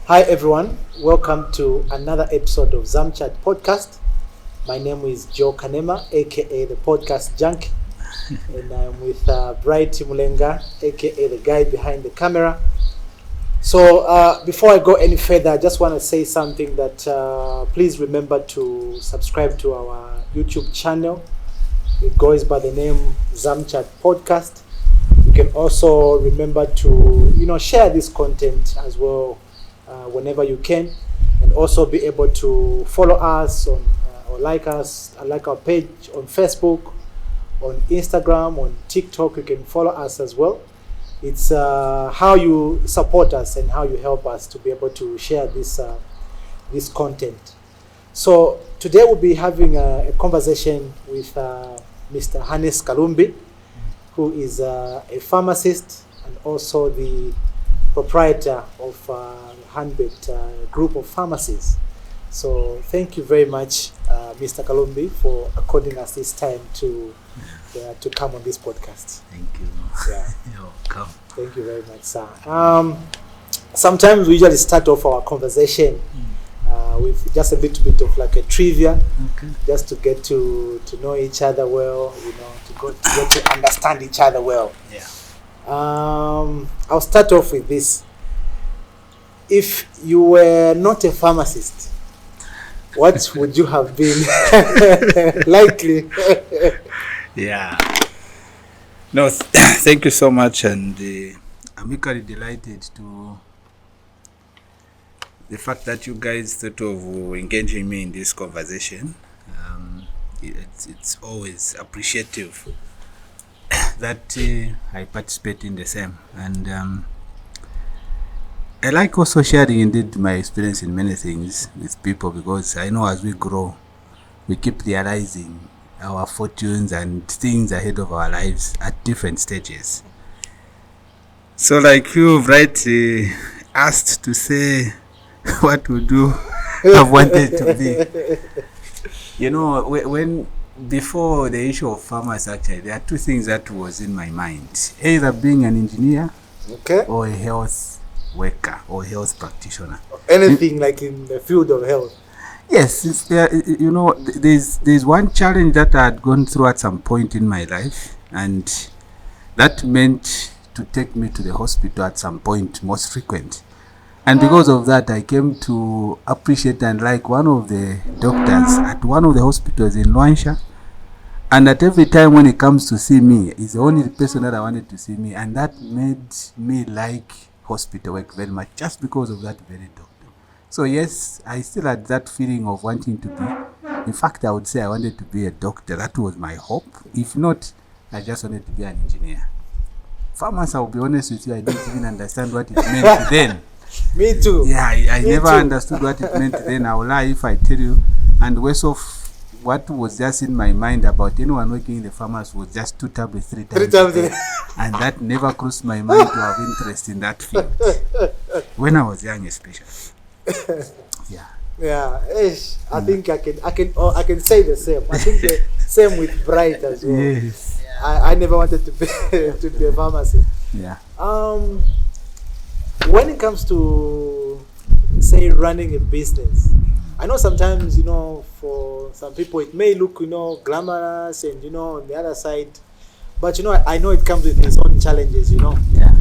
Hi everyone, welcome to another episode of Zamchat Podcast. My name is Joe Kanema, aka the Podcast Junkie, and I'm with Bright Mulenga, aka the guy behind the camera. So before I go any further, I just want to say something that please remember to subscribe to our YouTube channel. It goes by the name Zamchat Podcast. You can also remember to share this content as well whenever you can, and also be able to follow us on or like our page on Facebook, on Instagram, on TikTok. You can follow us as well. It's how you support us and how you help us to be able to share this content. So today we'll be having a conversation with Mr. Hannes Kalumbi, who is a pharmacist and also the proprietor of Hanbet group of pharmacies. So thank you very much, Mr. Kalumbi, for according us this time to come on this podcast. Thank you. Yeah. You're welcome. Thank you very much, sir. Sometimes we usually start off our conversation with just a little bit of like a trivia, just to get to know each other well, to get to understand each other well. Yeah. I'll start off with this. If you were not a pharmacist, what would you have been? Likely. Yeah. No, thank you so much, and I'm equally delighted to the fact that you guys thought of engaging me in this conversation. It's always appreciative that I participate in the same, and I like also sharing indeed my experience in many things with people, because I know as we grow, we keep realizing our fortunes and things ahead of our lives at different stages. So like you've rightly asked to say what would you have wanted to be. When before the issue of farmers, actually, there are two things that was in my mind: either being an engineer, or a health worker or health practitioner. Anything like in the field of health. Yes, there's one challenge that I had gone through at some point in my life, and that meant to take me to the hospital at some point, most frequent. And because of that, I came to appreciate and like one of the doctors at one of the hospitals in Luansha. And at every time when he comes to see me, he's the only person that I wanted to see me. And that made me like hospital work very much, just because of that very doctor. So yes, I still had that feeling of wanting to be. In fact, I would say I wanted to be a doctor. That was my hope. If not, I just wanted to be an engineer. Farmers, I'll be honest with you, I didn't even understand what it meant then. Me too. Yeah, I never understood what it meant then. I will lie if I tell you. And worse off, what was just in my mind about anyone working in the farmers was just 2 tablets, 3 times. And that never crossed my mind to have interest in that field. When I was young, especially. Yeah. Yeah. I think I can say the same. I think the same with Bright as well. Yes. I never wanted to be a pharmacist. Yeah. When it comes to, say, running a business, I know sometimes, for some people it may look, glamorous and, on the other side, but, I know it comes with its own challenges, Yeah.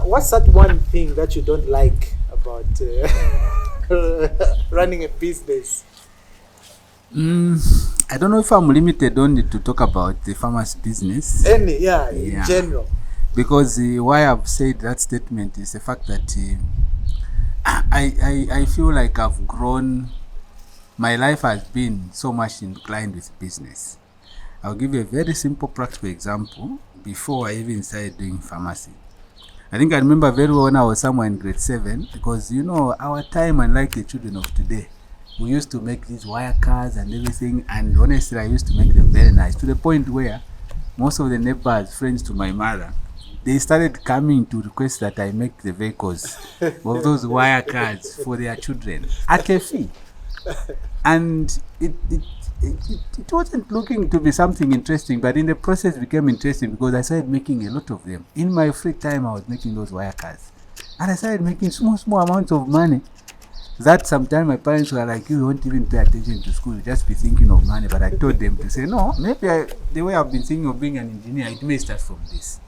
What's that one thing that you don't like about running a business? I don't know if I'm limited only to talk about the farmer's business. In general. Because why I've said that statement is the fact that I feel like I've grown. My life has been so much inclined with business. I'll give you a very simple practical example before I even started doing pharmacy. I think I remember very well when I was somewhere in grade 7, because our time, unlike the children of today, we used to make these wire cars and everything, and honestly I used to make them very nice, to the point where most of the neighbors, friends to my mother, they started coming to request that I make the vehicles of those wire cars for their children at a fee. And it wasn't looking to be something interesting, but in the process became interesting because I started making a lot of them. In my free time, I was making those wire cars. And I started making small amounts of money. That sometimes my parents were like, you won't even pay attention to school, you just be thinking of money. But I told them to say, no, maybe the way I've been thinking of being an engineer, it may start from this.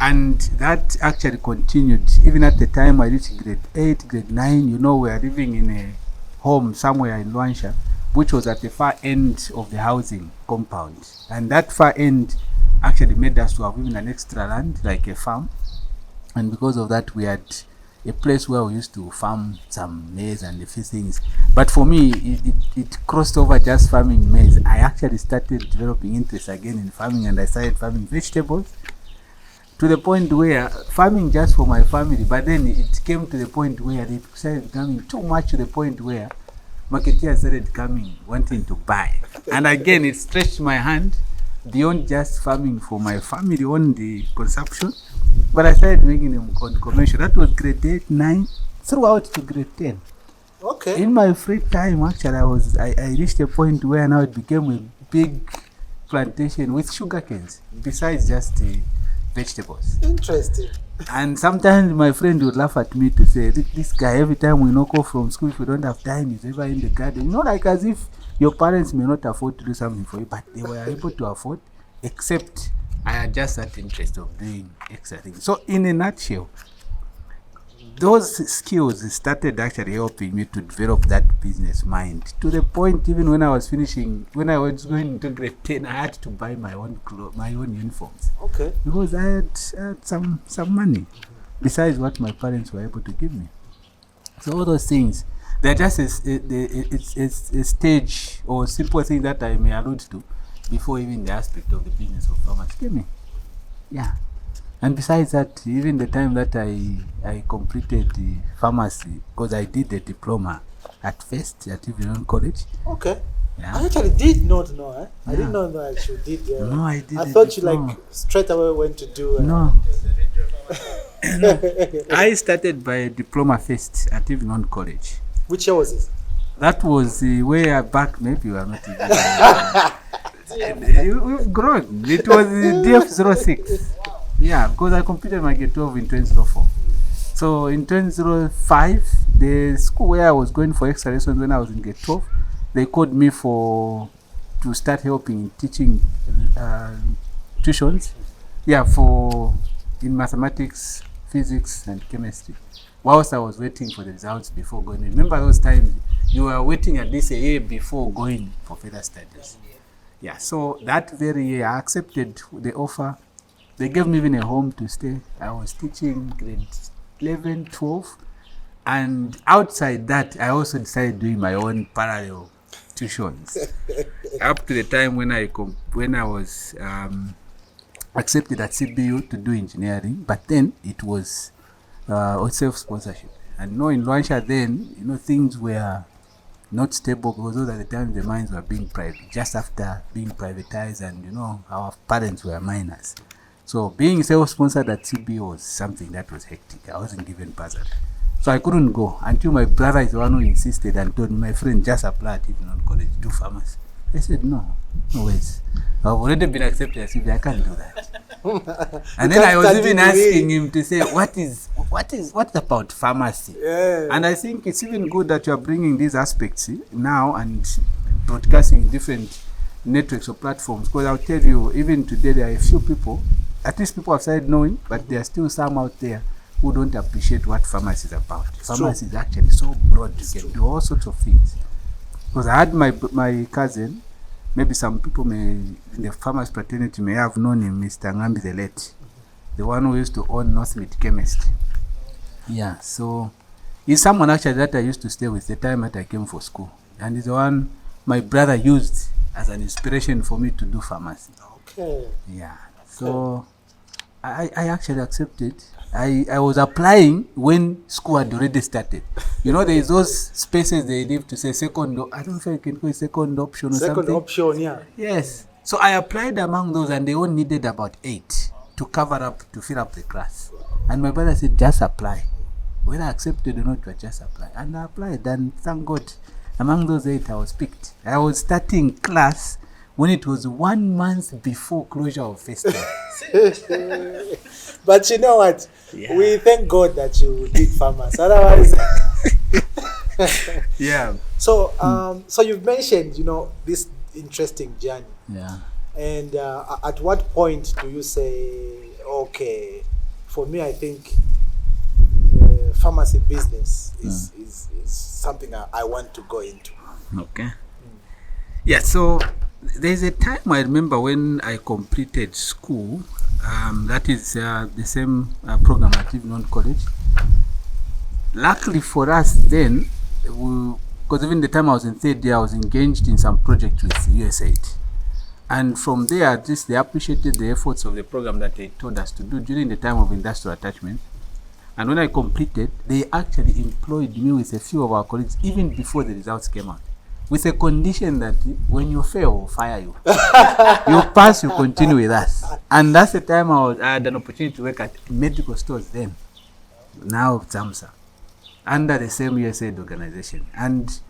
And that actually continued. Even at the time I reached grade 8, grade 9, we were living in a home somewhere in Luansha, which was at the far end of the housing compound. And that far end actually made us to have even an extra land, like a farm. And because of that, we had a place where we used to farm some maize and a few things. But for me, it crossed over just farming maize. I actually started developing interest again in farming, and I started farming vegetables to the point where farming just for my family, but then it came to the point where it started becoming too much, to the point where marketeers started coming, wanting to buy. And again, it stretched my hand beyond just farming for my family on the consumption, but I started making them on commercial. That was grade 8, 9, throughout to grade 10. Okay. In my free time, actually, I reached a point where now it became a big plantation with sugar canes, besides just the vegetables. Interesting. And sometimes my friend would laugh at me to say, this guy, every time we knock off from school, if we don't have time, he's ever in the garden. Like as if your parents may not afford to do something for you, but they were able to afford, except I had just that interest of doing extra things. So in a nutshell, those skills started actually helping me to develop that business mind, to the point even when I was going into grade 10, I had to buy my own uniforms. Okay. Because I had some money besides what my parents were able to give me. So all those things, they're just a stage or simple thing that I may allude to before even the aspect of the business of pharmacy came in. Yeah. And besides that, even the time that I completed the pharmacy, because I did the diploma at first at Evelyn College. Okay. Yeah. I actually did not know. I Yeah. didn't know that you did. No, I did. I thought you straight away went to do. No. No. I started by a diploma first at Evelyn College. Which year was this? That was way back. Maybe you are not even. We've grown. It was DF06. Yeah, because I completed my grade 12 in 2004. So in 2005, the school where I was going for extra lessons when I was in grade 12, they called me to start helping in teaching tuitions. Yeah, in mathematics, physics, and chemistry. Whilst I was waiting for the results before going. Remember those times you were waiting at least a year before going for further studies. Yeah, so that very year I accepted the offer. They gave me even a home to stay. I was teaching grade 11, 12. And outside that, I also decided doing my own parallel tuitions. Up to the time when I was accepted at CBU to do engineering. But then it was self-sponsorship. And in Luansha then, things were not stable, because those are the times the mines were being private, just after being privatized, and our parents were miners. So being self-sponsored at CB was something that was hectic. I wasn't given bursary. So I couldn't go until my brother is the one who insisted and told me, my friend, just apply at Evelyn College, do pharmacy. I said, no ways. I've already been accepted at CB, I can't do that. And then I was even asking him to say, what about pharmacy? Yeah. And I think it's even good that you are bringing these aspects now and broadcasting different networks or platforms, because I'll tell you, even today there are a few people, at least people have started knowing, but there are still some out there who don't appreciate what pharmacy is about. Pharmacy is actually so broad, you can do all sorts of things. Because I had my cousin, maybe some people in the pharmacy fraternity may have known him, Mr. Ngambi the late, the one who used to own Northmead Chemist. Yeah, so he's someone actually that I used to stay with the time that I came for school. And he's the one my brother used as an inspiration for me to do pharmacy. Okay. Yeah. So I actually accepted. I was applying when school had already started. There is those spaces they leave to say second. I don't know if I can call it second option or something. Second option, yeah. Yes. So I applied among those, and they all needed about 8 to fill up the class. And my brother said, just apply. Whether I accepted or not, but just apply. And I applied, and thank God, among those 8, I was picked. I was starting class when it was 1 month before closure of festival. But you know what? Yeah. We thank God that you did farmers. Otherwise, Yeah. so so you've mentioned, this interesting journey. Yeah. And at what point do you say, okay, for me, I think pharmacy business is something I want to go into? Okay. Yeah, so there's a time I remember when I completed school. That is the same program at Evening College. Luckily for us then, because even the time I was in third year, I was engaged in some project with USAID. And from there, at least they appreciated the efforts of the program that they told us to do during the time of industrial attachment. And when I completed, they actually employed me with a few of our colleagues even before the results came out, with a condition that when you fail, we'll fire you. You pass, you continue with us. And that's the time I had an opportunity to work at medical stores then, now ZAMSA, under the same USAID organization. And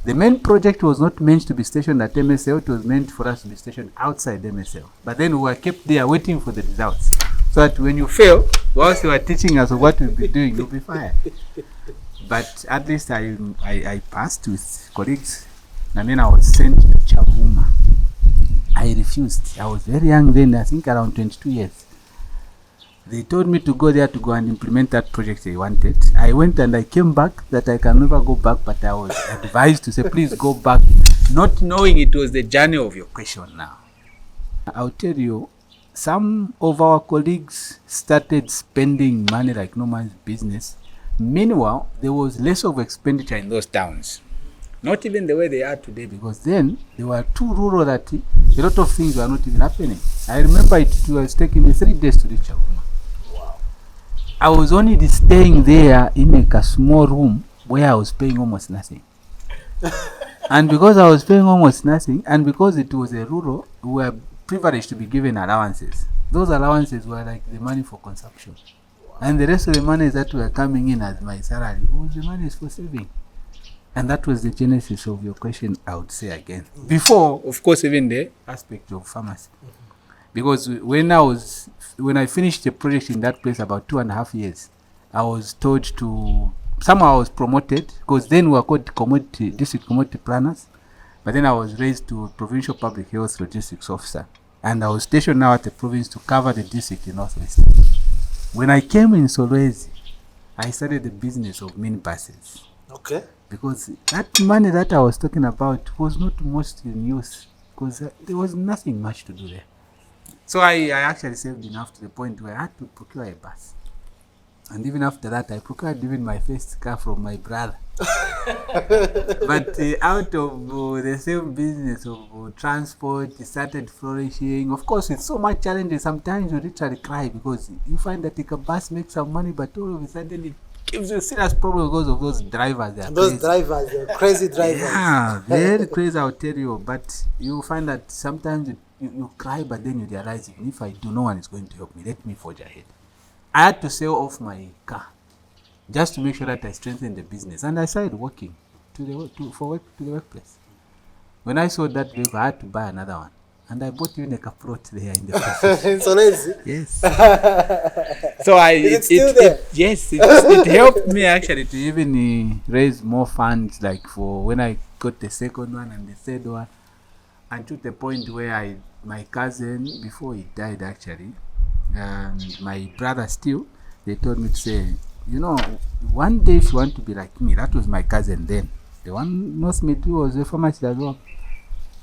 the main project was not meant to be stationed at MSL, it was meant for us to be stationed outside MSL. But then we were kept there waiting for the results. So that when you fail, whilst you are teaching us what we'll be doing, you'll be fired. But at least I passed with colleagues, and then I was sent to Chavuma. I refused. I was very young then, I think around 22 years. They told me to go there to go and implement that project they wanted. I went and I came back, that I can never go back, but I was advised to say, please go back, not knowing it was the journey of your question now. I'll tell you, some of our colleagues started spending money like no man's business. Meanwhile, there was less of expenditure in those towns. Not even the way they are today, because then they were too rural that a lot of things were not even happening. I remember it was taking me 3 days to reach Chavuma. Wow. I was only staying there in a small room where I was paying almost nothing. And because I was paying almost nothing, and because it was a rural, we were privileged to be given allowances. Those allowances were like the money for consumption. Wow. And the rest of the money that were coming in as my salary was the money for saving. And that was the genesis of your question, I would say again. Before, of course, even the aspect of pharmacy. Because when I finished the project in that place about 2.5 years, I was told to, somehow I was promoted, because then we were called district commodity planners, but then I was raised to provincial public health logistics officer. And I was stationed now at the province to cover the district in Northwest. When I came in Solwezi, I started the business of minibuses. Okay. Because that money that I was talking about was not most in use, because there was nothing much to do there. So I actually saved enough to the point where I had to procure a bus. And even after that, I procured even my first car from my brother. But out of the same business of transport, it started flourishing. Of course, with so much challenges, sometimes you literally cry, because you find that a bus makes some money, but all of a sudden it gives you a serious problem because of those drivers. They're crazy drivers. Yeah, very crazy, I'll tell you. But you find that sometimes you cry, but then you realize, even if I do, no one is going to help me. Let me forge ahead. I had to sell off my car just to make sure that I strengthened the business. And I started working to the workplace. When I sold that vehicle, I had to buy another one. And I bought even a caprot there in the process. So lazy. Yes. So it helped me actually to even raise more funds, like for when I got the second one and the third one. And to the point where my cousin, before he died actually, and my brother still, they told me to say, one day if you want to be like me, that was my cousin then. The one North Mid was a pharmacist as well.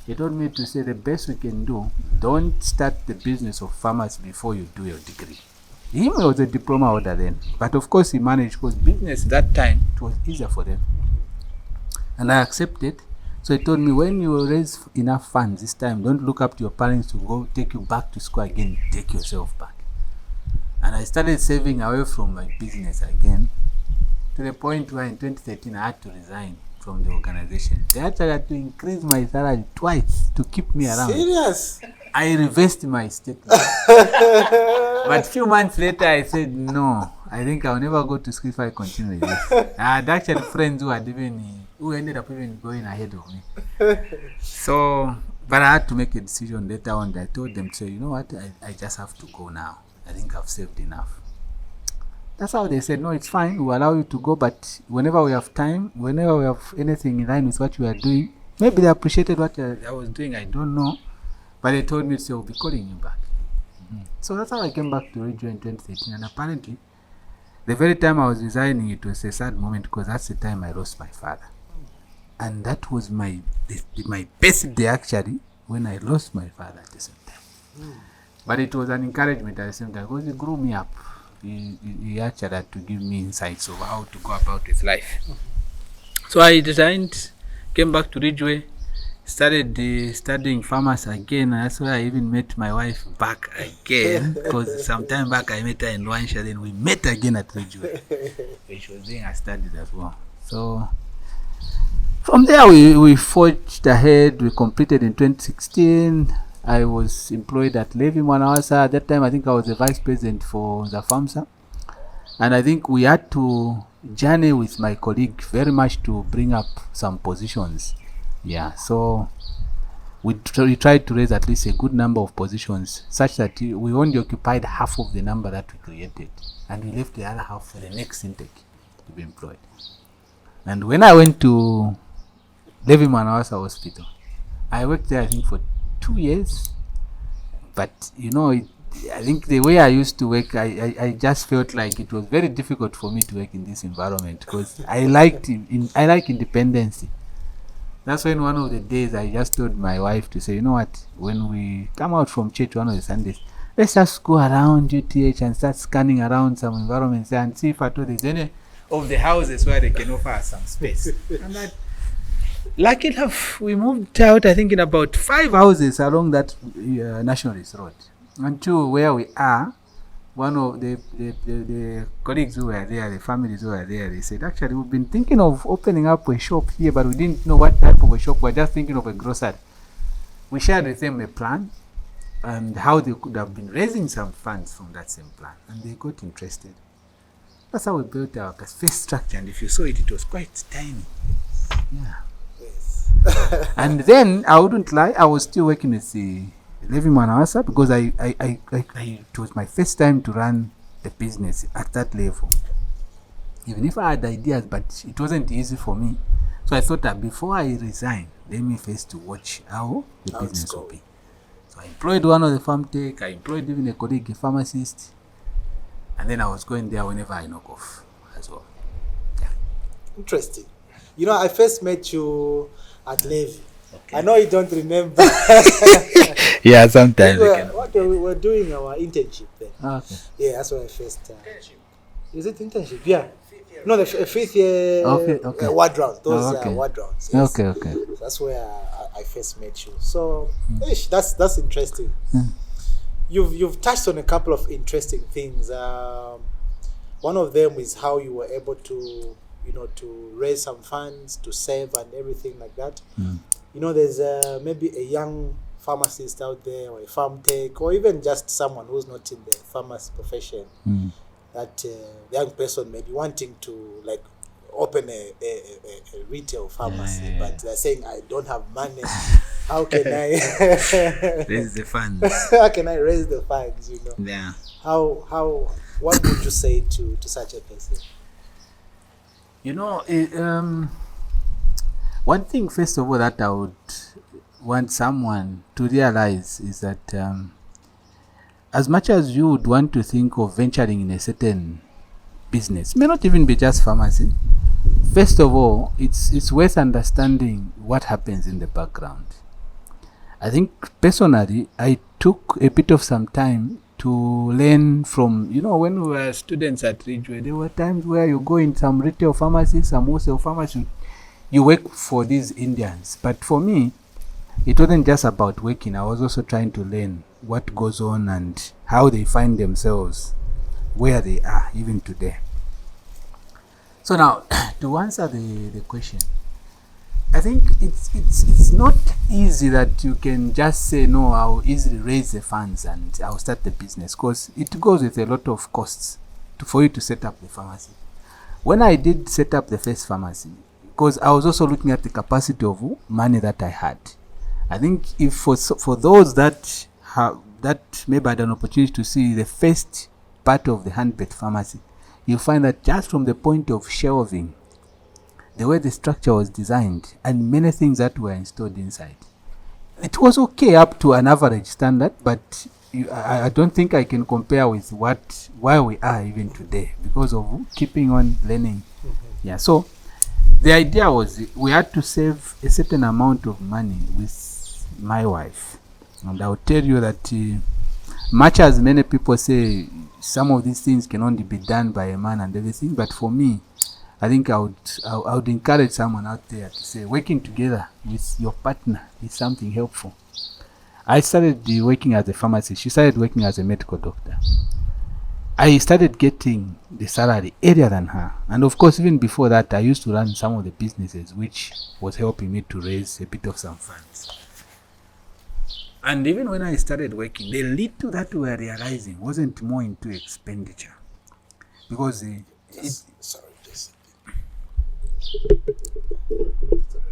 He told me to say the best we can do, don't start the business of pharmacy before you do your degree. He was a diploma holder then, but of course he managed, because business that time, it was easier for them. And I accepted. So he told me, when you raise enough funds this time, don't look up to your parents to go take you back to school again, take yourself back. And I started saving away from my business again, to the point where in 2013 I had to resign from the organization. They actually had to increase my salary twice to keep me around. Serious? I reversed my statement. But a few months later, I said, no, I think I'll never go to school if I continue with this. I had actually friends who ended up even going ahead of me. So But I had to make a decision later on. I told them, say, you know what, I just have to go now. I think I've saved enough. That's how they said, no, it's fine. We'll allow you to go, but whenever we have time, whenever we have anything in line with what you are doing, maybe they appreciated what I was doing, I don't know. But they told me, so we'll be calling you back. So that's how I came back to Radio in 2013. And apparently, the very time I was resigning, it was a sad moment because that's the time I lost my father. And that was my best day, actually, when I lost my father at the same time. But it was an encouragement at the same time because he grew me up. He actually had to give me insights of how to go about with life. So I resigned, came back to Ridgeway, started studying pharmacy again, and that's where I even met my wife back again, because some time back I met her in Luansha, then we met again at Ridgeway. She was doing her studies as well. So from there we forged ahead. We completed in 2016. I was employed at Levi Mwanawasa. At that time, I think I was the vice president for the FAMSA. And I think we had to journey with my colleague very much to bring up some positions. Yeah, so we tried to raise at least a good number of positions such that we only occupied half of the number that we created. And we left the other half for the next intake to be employed. And when I went to Levi Mwanawasa Hospital, I worked there, I think, for 2 years, but I think the way I used to work, I just felt like it was very difficult for me to work in this environment because I like independence. That's when one of the days I just told my wife to say, you know what, when we come out from church one of the Sundays, let's just go around UTH and start scanning around some environments and see if at all there's any of the houses where they can offer us some space. And that, lucky enough, we moved out, I think, in about 5 houses along that Nationalist Road. Until where we are, one of the colleagues who were there, the families who were there, they said, actually, we've been thinking of opening up a shop here, but we didn't know what type of a shop. We're just thinking of a grocery. We shared with them a plan and how they could have been raising some funds from that same plan. And they got interested. That's how we built our first structure. And if you saw it, it was quite tiny. Yeah. And then I wouldn't lie, I was still working at the Levi Mwanawasa because it was my first time to run a business at that level. Even if I had ideas, but it wasn't easy for me. So I thought that before I resign, let me first to watch how the business will be. So I employed one of the farm tech, I employed even a colleague, a pharmacist, and then I was going there whenever I knock off as well. Yeah. Interesting. I first met you at Levi. Okay. I know you don't remember. Yeah, sometimes. We were doing our internship then. Okay. Yeah, that's when I first. Internship. Is it internship? Yeah. No, the fifth year. Okay. Ward rounds. Those ward rounds. Yes. Okay. So that's where I first met you. So, that's interesting. You've touched on a couple of interesting things. One of them is how you were able to to raise some funds, to save and everything like that. There's maybe a young pharmacist out there or a farm tech or even just someone who's not in the pharmacy profession that the young person may be wanting to open a retail pharmacy, but they're saying, I don't have money. How can I raise the funds? How can I raise the funds, Yeah. What would you say to such a person? One thing, first of all, that I would want someone to realize is that as much as you would want to think of venturing in a certain business, it may not even be just pharmacy. First of all, it's worth understanding what happens in the background. I think personally, I took a bit of some time to learn from, when we were students at Ridgeway, there were times where you go in some retail pharmacies, some wholesale pharmacies, you work for these Indians. But for me, it wasn't just about working. I was also trying to learn what goes on and how they find themselves where they are, even today. So now, to answer the question, I think it's not easy that you can just say, no, I'll easily raise the funds and I'll start the business, because it goes with a lot of costs for you to set up the pharmacy. When I did set up the first pharmacy, because I was also looking at the capacity of money that I had. I think if for those that maybe had an opportunity to see the first part of the Hanbet pharmacy, you find that just from the point of shelving, the way the structure was designed, and many things that were installed inside, it was okay up to an average standard, but I don't think I can compare with where we are even today because of keeping on learning. Yeah, so the idea was we had to save a certain amount of money with my wife. And I'll tell you that much as many people say some of these things can only be done by a man and everything, but for me, I think I would encourage someone out there to say working together with your partner is something helpful. I started working as a pharmacist. She started working as a medical doctor. I started getting the salary earlier than her. And of course, even before that, I used to run some of the businesses, which was helping me to raise a bit of some funds. And even when I started working, the little that we were realizing wasn't more into expenditure. Because Sorry, just...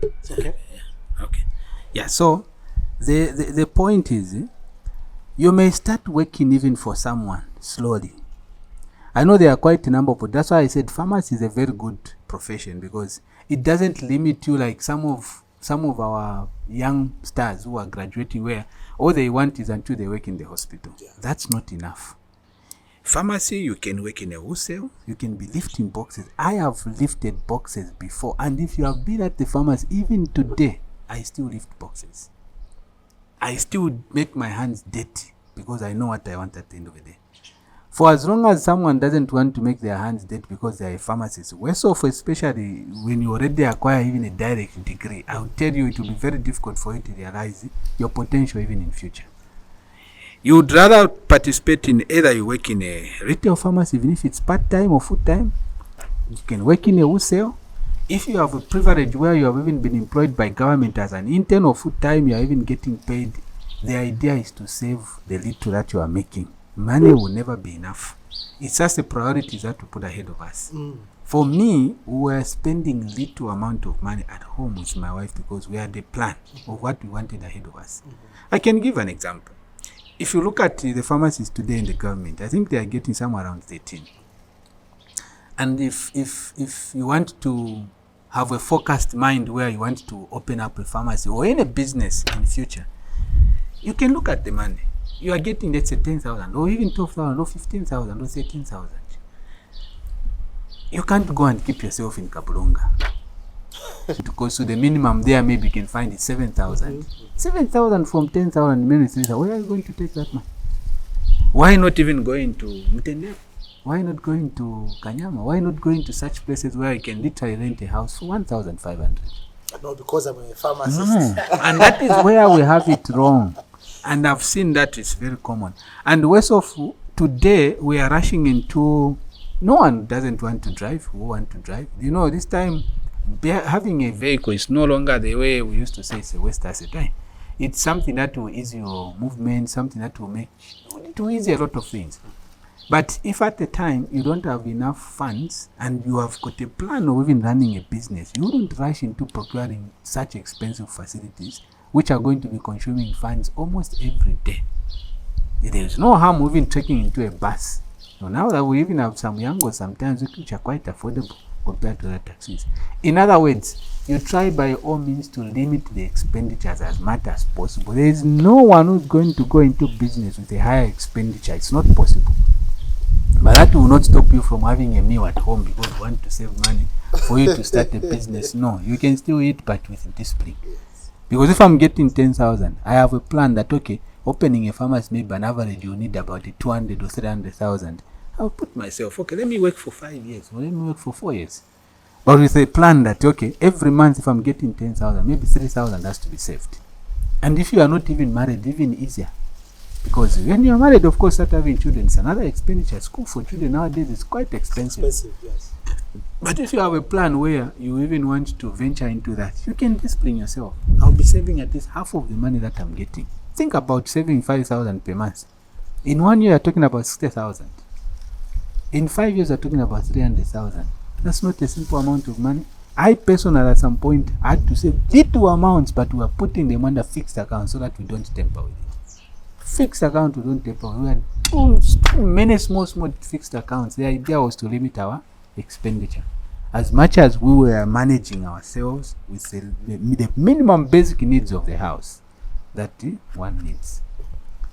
It's okay. Okay. Yeah, so the point is, you may start working even for someone slowly. I know there are quite a number of, that's why I said pharmacy is a very good profession, because it doesn't limit you like some of our young stars who are graduating, where all they want is until they work in the hospital. Yeah. That's not enough. Pharmacy, you can work in a wholesale, you can be lifting boxes. I have lifted boxes before, and if you have been at the pharmacy, even today, I still lift boxes. I still make my hands dirty because I know what I want at the end of the day. For as long as someone doesn't want to make their hands dirty because they are a pharmacist, worse off, especially when you already acquire even a direct degree, I'll tell you it will be very difficult for you to realize your potential even in future. You would rather participate in either you work in a retail pharmacy, even if it's part-time or full-time. You can work in a wholesale. If you have a privilege where you have even been employed by government as an intern or full-time, you are even getting paid, the idea is to save the little that you are making. Money will never be enough. It's just the priorities that we put ahead of us. For me, we were spending little amount of money at home with my wife because we had a plan of what we wanted ahead of us. I can give an example. If you look at the pharmacies today in the government, I think they are getting somewhere around 13. And if you want to have a focused mind where you want to open up a pharmacy or any business in the future, you can look at the money. You are getting, let's say, 10,000 or even 12,000 or 15,000 or 13,000. You can't go and keep yourself in Kapulonga. Because so the minimum there maybe you can find is 7,000. 7,000 from 10,000 minutes later, where are you going to take that money? Why not even going to Mutende? Why not going to Kanyama? Why not going to such places where you can literally rent a house for 1,500? No, because I'm a pharmacist. And that is where we have it wrong. And I've seen that it's very common. And worse off, today we are rushing into, no one doesn't want to drive. Who want to drive? You know, this time having a vehicle is no longer the way we used to say it's a waste asset. Right? It's something that will ease your movement, something that will make, to ease a lot of things. But if at the time you don't have enough funds and you have got a plan of even running a business, you wouldn't rush into procuring such expensive facilities which are going to be consuming funds almost every day. There is no harm even trekking into a bus. So now that we even have some yangos sometimes which are quite affordable compared to the taxis. In other words, you try by all means to limit the expenditures as much as possible. There is no one who's going to go into business with a higher expenditure. It's not possible. But that will not stop you from having a meal at home because you want to save money for you to start a business. No, you can still eat, but with discipline. Because if I'm getting 10,000, I have a plan that, okay, opening a pharmacy maybe an average you need about 200 or 300,000. I'll put myself, okay, let me work for 5 years or let me work for 4 years. But with a plan that, okay, every month if I'm getting 10,000, maybe 3,000 has to be saved. And if you are not even married, even easier. Because when you're married, of course, start having children, it's another expenditure. School for children nowadays is quite expensive. Yes. But if you have a plan where you even want to venture into that, you can discipline yourself. I'll be saving at least half of the money that I'm getting. Think about saving 5,000 per month. In 1 year, you're talking about 60,000. In 5 years, you're talking about 300,000. That's not a simple amount of money. I personally at some point had to save little amounts, but we are putting them under fixed accounts so that we don't tamper with it. Fixed account we don't tamper with. We had too many small fixed accounts. The idea was to limit our expenditure. As much as we were managing ourselves with the minimum basic needs of the house that one needs.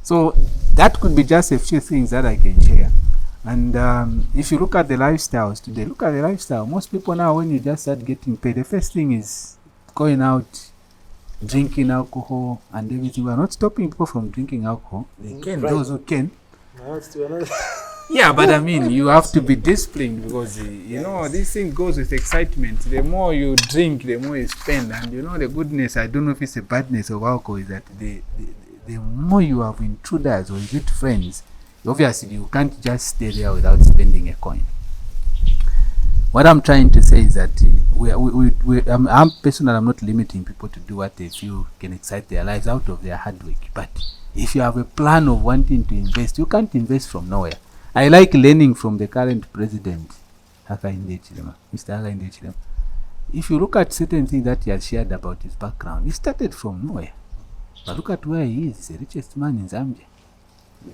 So that could be just a few things that I can share. And if you look at the lifestyles today, most people now, when you just start getting paid, the first thing is going out, drinking alcohol and everything. We're not stopping people from drinking alcohol. They can, right. Those who can. Yeah, but I mean, you have to be disciplined because, this thing goes with excitement. The more you drink, the more you spend. And the goodness, I don't know if it's the badness of alcohol, is that the more you have intruders or you get friends, obviously you can't just stay there without spending a coin. What I'm trying to say is that I'm personally, I'm not limiting people to do what they feel can excite their lives out of their hard work. But if you have a plan of wanting to invest, you can't invest from nowhere. I like learning from the current president, Mr. Hakainde Hichilema. If you look at certain things that he has shared about his background, he started from nowhere. But look at where he is. He's the richest man in Zambia.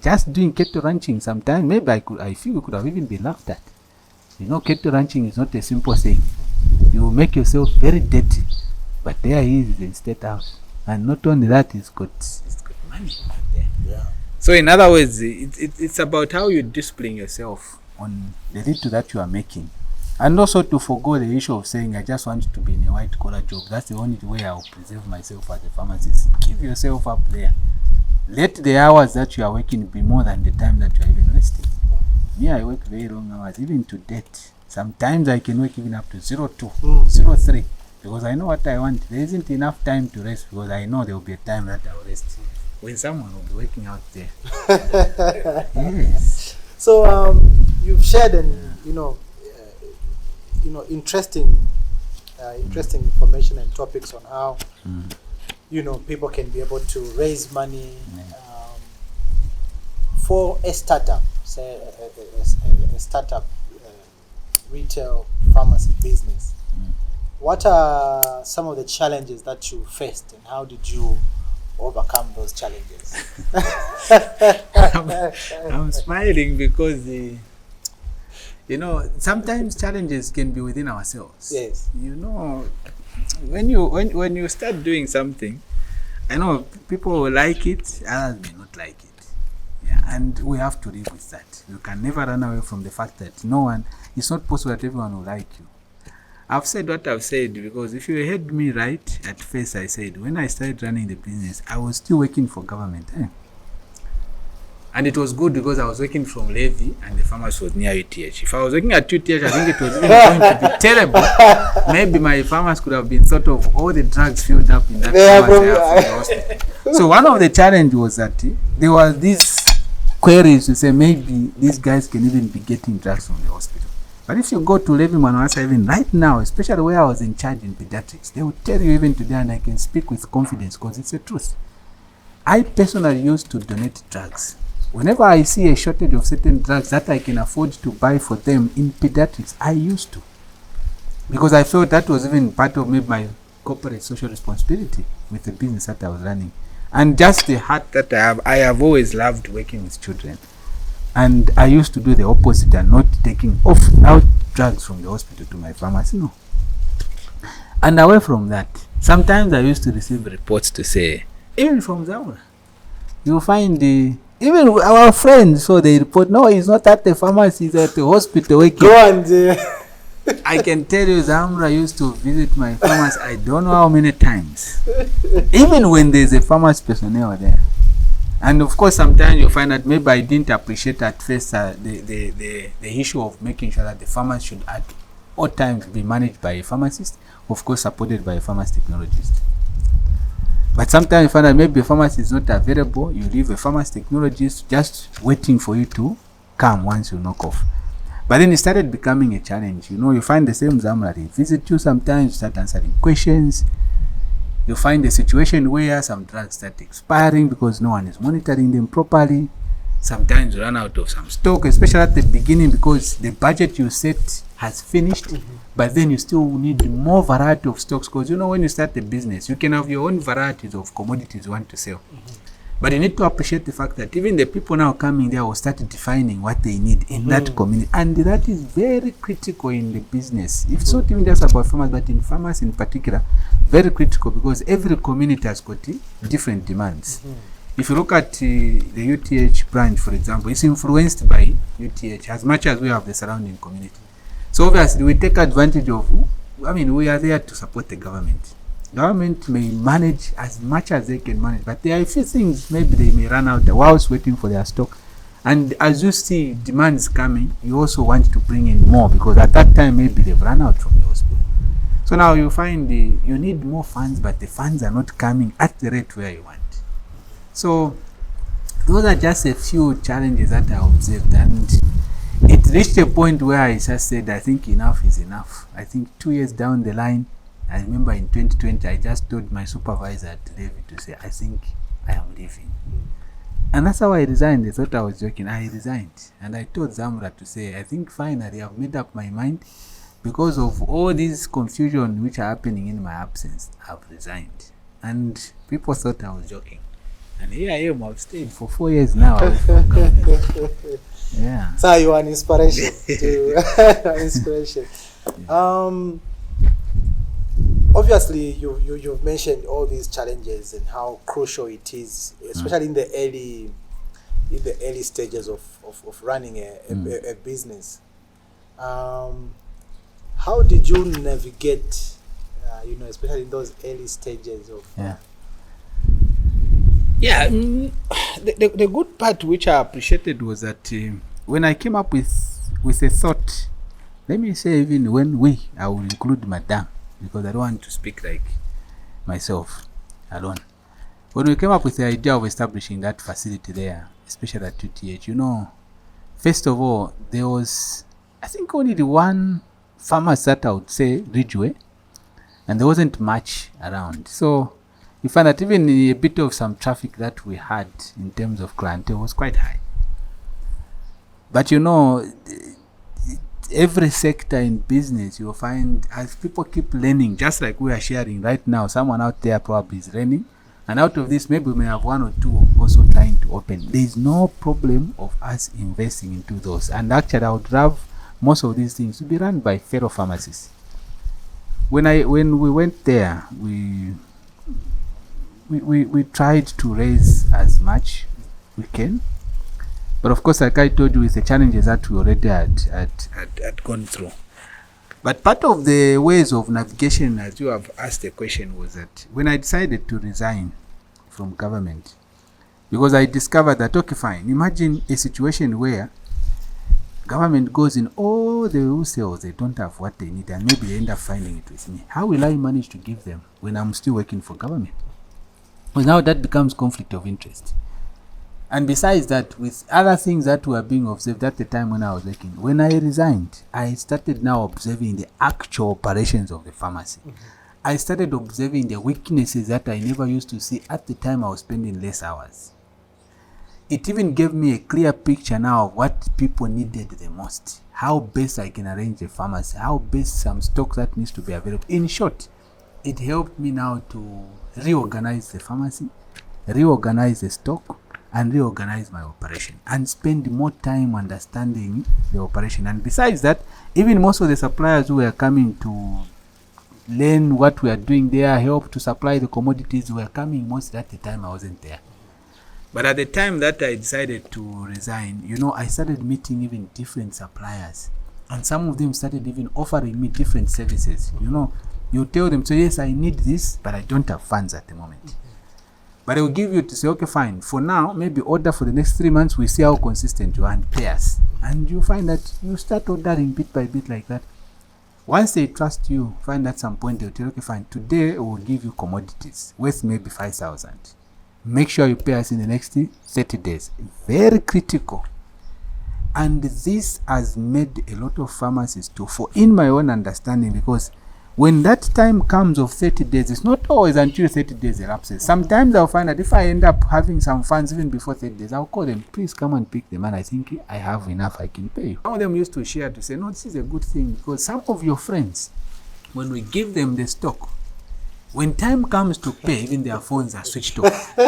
Just doing cattle ranching, sometimes maybe I feel we could have even been laughed at. Cattle ranching is not a simple thing. You will make yourself very dirty. But there he is in State House. And not only that, he's got money out there. Yeah. So in other words, it's about how you discipline yourself on the little that you are making. And also to forgo the issue of saying, I just want to be in a white collar job. That's the only way I'll preserve myself as a pharmacist. Give yourself up there. Let the hours that you are working be more than the time that you are even resting. Me, I work very long hours, even to date. Sometimes I can work even up to 02, 03, because I know what I want. There isn't enough time to rest because I know there will be a time that I will rest when someone will be working out there. Yes. So you've shared interesting information and topics on how people can be able to raise money for a startup, say a startup retail pharmacy business. What are some of the challenges that you faced, and how did you overcome those challenges? I'm smiling because sometimes challenges can be within ourselves. Yes. When you start doing something, I know people will like it, others may not like it. Yeah, and we have to live with that. You can never run away from the fact that it's not possible that everyone will like you. I've said what I've said because if you heard me right at first, I said when I started running the business, I was still working for government. And it was good because I was working from Levy and the pharmacy was near UTH. If I was working at UTH, I think it was even going to be terrible. Maybe my pharmacy could have been sort of all the drugs filled up in that pharmacy. So one of the challenges was that there were these queries to say maybe these guys can even be getting drugs from the hospital. But if you go to Levy Manawasa even right now, especially where I was in charge in pediatrics, they will tell you even today, and I can speak with confidence because it's the truth. I personally used to donate drugs. Whenever I see a shortage of certain drugs that I can afford to buy for them in pediatrics, I used to. Because I felt that was even part of maybe my corporate social responsibility with the business that I was running. And just the heart that I have always loved working with children. And I used to do the opposite and not taking out drugs from the hospital to my pharmacy, no. And away from that, sometimes I used to receive reports to say, even from Zamora, you find even our friends, so they report, no, he's not at the pharmacy, he's at the hospital working. Go on, I can tell you Zamora used to visit my pharmacy, I don't know how many times. Even when there's a pharmacy personnel there. And of course, sometimes you find that maybe I didn't appreciate at first the issue of making sure that the pharmacy should at all times be managed by a pharmacist, of course supported by a pharmacy technologist. But sometimes you find that maybe a pharmacy is not available, you leave a pharmacy technologist just waiting for you to come once you knock off. But then it started becoming a challenge. You find the same Zamra, they visit you sometimes, you start answering questions. You find a situation where some drugs start expiring because no one is monitoring them properly. Sometimes you run out of some stock, especially at the beginning, because the budget you set has finished, but then you still need more variety of stocks, because when you start a business, you can have your own varieties of commodities you want to sell. But you need to appreciate the fact that even the people now coming there will start defining what they need in that community. And that is very critical in the business. It's not even just about farmers, but in farmers in particular, very critical, because every community has got different demands. If you look at the UTH branch, for example, it's influenced by UTH as much as we have the surrounding community. So obviously we take advantage of, we are there to support the government. Government may manage as much as they can manage, but there are a few things maybe they may run out whilst waiting for their stock. And as you see demands coming, you also want to bring in more, because at that time maybe they've run out from the hospital. So now you find you need more funds, but the funds are not coming at the rate where you want. So those are just a few challenges that I observed, and it reached a point where I just said, I think enough is enough. I think 2 years down the line, I remember in 2020, I just told my supervisor at Levy to say, I think I am leaving. And that's how I resigned. They thought I was joking. I resigned. And I told Zamra to say, I think finally I've made up my mind, because of all this confusion which are happening in my absence. I've resigned. And people thought I was joking. And here I am. I've stayed for 4 years now. Yeah. So you are an inspiration. Obviously, you've mentioned all these challenges and how crucial it is, especially in the early stages of running a business. How did you navigate, especially in those early stages of? The good part which I appreciated was that when I came up with a thought, let me say even when I will include Madame, because I don't want to speak like myself alone. When we came up with the idea of establishing that facility there, especially at UTH, first of all, there was, I think, only the one farmers that I would say Ridgeway, and there wasn't much around. So you find that even a bit of some traffic that we had in terms of clientele was quite high. But every sector in business, you'll find as people keep learning, just like we are sharing right now, someone out there probably is learning, and out of this maybe we may have one or two also trying to open. There is no problem of us investing into those, and actually I would love most of these things to be run by fellow pharmacists. When we went there, we tried to raise as much we can. But of course, like I told you, with the challenges that we already had gone through. But part of the ways of navigation, as you have asked the question, was that when I decided to resign from government, because I discovered that, okay, fine, imagine a situation where government goes in all the wholesales, they don't have what they need, and maybe they end up finding it with me. How will I manage to give them when I'm still working for government? Well, now that becomes conflict of interest. And besides that, with other things that were being observed at the time when I was working, when I resigned, I started now observing the actual operations of the pharmacy. I started observing the weaknesses that I never used to see at the time I was spending less hours. It even gave me a clear picture now of what people needed the most, how best I can arrange the pharmacy, how best some stock that needs to be available. In short, it helped me now to reorganize the pharmacy, reorganize the stock, and reorganize my operation and spend more time understanding the operation. And besides that, even most of the suppliers who were coming to learn what we are doing there, help to supply the commodities, were coming most at the time I wasn't there. But at the time that I decided to resign, I started meeting even different suppliers, and some of them started even offering me different services. You tell them, so yes, I need this, but I don't have funds at the moment. But they will give you to say, okay, fine, for now, maybe order for the next 3 months, we see how consistent you are, and pay us. And you find that you start ordering bit by bit like that. Once they trust you, find at some point they'll tell you, okay, fine, today we will give you commodities worth maybe 5,000. Make sure you pay us in the next 30 days. Very critical. And this has made a lot of pharmacists too, for in my own understanding, because When that time comes of 30 days, it's not always until 30 days elapses. Sometimes I'll find that if I end up having some funds even before 30 days, I'll call them, please come and pick them, and I think I have enough, I can pay you. Some of them used to share to say, no, this is a good thing, because some of your friends, when we give them the stock, when time comes to pay, even their phones are switched off.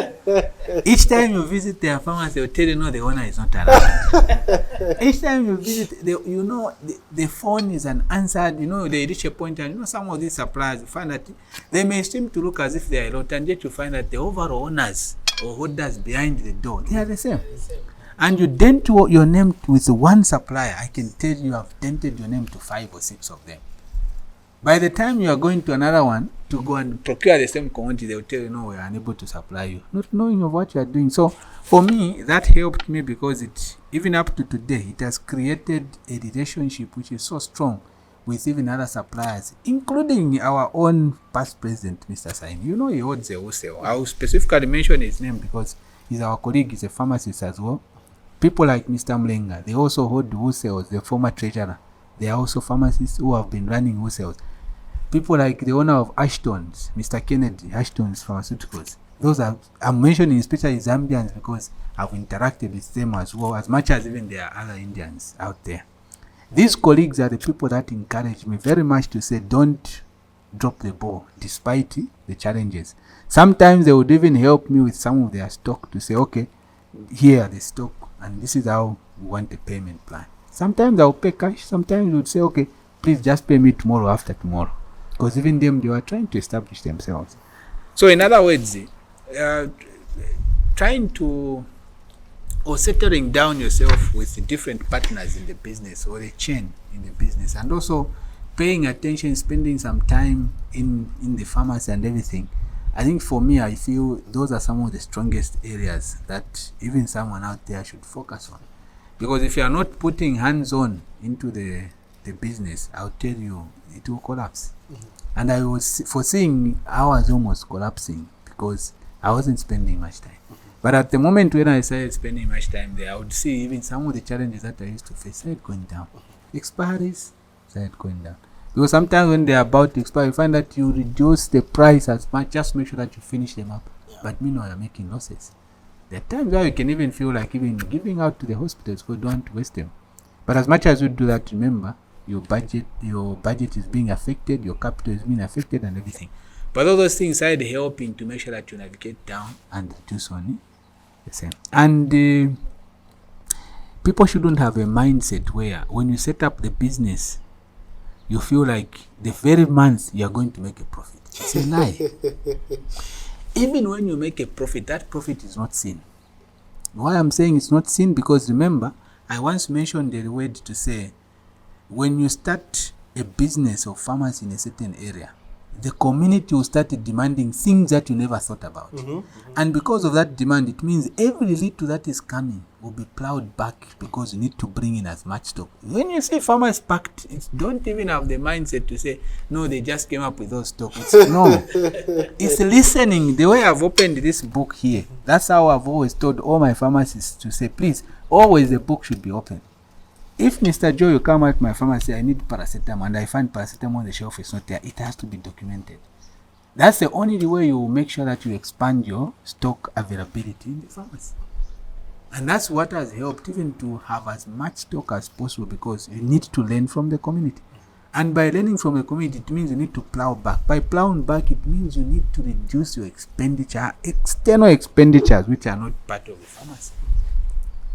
Each time you visit their pharmacy, they'll tell you, no, the owner is not around. Each time you visit, the phone is unanswered. They reach a point, and some of these suppliers, you find that they may seem to look as if they are a lot, and yet you find that the overall owners or holders behind the door, they are the same. And you dent your name with one supplier, I can tell you have dented your name to 5 or 6 of them. By the time you are going to another one to go and procure the same commodity, they will tell you, no, we are unable to supply you, not knowing of what you are doing. So for me, that helped me, because even up to today, it has created a relationship which is so strong with even other suppliers, including our own past president, Mr. Sain. He holds a wholesale. I will specifically mention his name because he's our colleague, he's a pharmacist as well. People like Mr. Mlenga, they also hold wholesales, the former treasurer. They are also pharmacists who have been running wholesales. People like the owner of Ashton's, Mr. Kennedy, Ashton's Pharmaceuticals. Those I'm mentioning especially Zambians because I've interacted with them as well, as much as even there are other Indians out there. These colleagues are the people that encourage me very much to say, don't drop the ball despite the challenges. Sometimes they would even help me with some of their stock to say, okay, here are the stock, and this is how we want the payment plan. Sometimes I'll pay cash. Sometimes we would say, okay, please just pay me tomorrow after tomorrow. Because even them, they were trying to establish themselves. So in other words, trying to, or settling down yourself with different partners in the business or a chain in the business, and also paying attention, spending some time in the pharmacy and everything. I think for me, I feel those are some of the strongest areas that even someone out there should focus on. Because if you are not putting hands-on into the business, I'll tell you, it will collapse. Mm-hmm. And I was foreseeing I was almost collapsing because I wasn't spending much time. Mm-hmm. But at the moment when I started spending much time there, I would see even some of the challenges that I used to face started going down. Mm-hmm. Expiries started going down. Because sometimes when they are about to expire, you find that you reduce the price as much, just make sure that you finish them up. Yeah. But meanwhile, you're making losses. There are times where you can even feel like even giving out to the hospitals because you don't want to waste them. But as much as you do that, remember, your budget is being affected, your capital is being affected and everything. But all those things are helping to make sure that you navigate down and reduce on the same. And people shouldn't have a mindset where when you set up the business, you feel like the very month you are going to make a profit. It's a lie. Even when you make a profit, that profit is not seen. Why I'm saying it's not seen, because remember, I once mentioned the word to say, when you start a business or pharmacy in a certain area, the community will start demanding things that you never thought about. Mm-hmm, mm-hmm. And because of that demand, it means every little that is coming will be plowed back because you need to bring in as much stock. When you say farmers packed, don't even have the mindset to say, no, they just came up with those stock. No. It's listening. The way I've opened this book here, that's how I've always told all my pharmacists to say, please, always the book should be open. If Mr. Joe, you come at my pharmacy, I need paracetamol, and I find paracetamol on the shelf is not there, it has to be documented. That's the only way you will make sure that you expand your stock availability in the pharmacy. And that's what has helped even to have as much stock as possible, because you need to learn from the community. And by learning from the community, it means you need to plow back. By plowing back, it means you need to reduce your expenditure, external expenditures, which are not part of the pharmacy.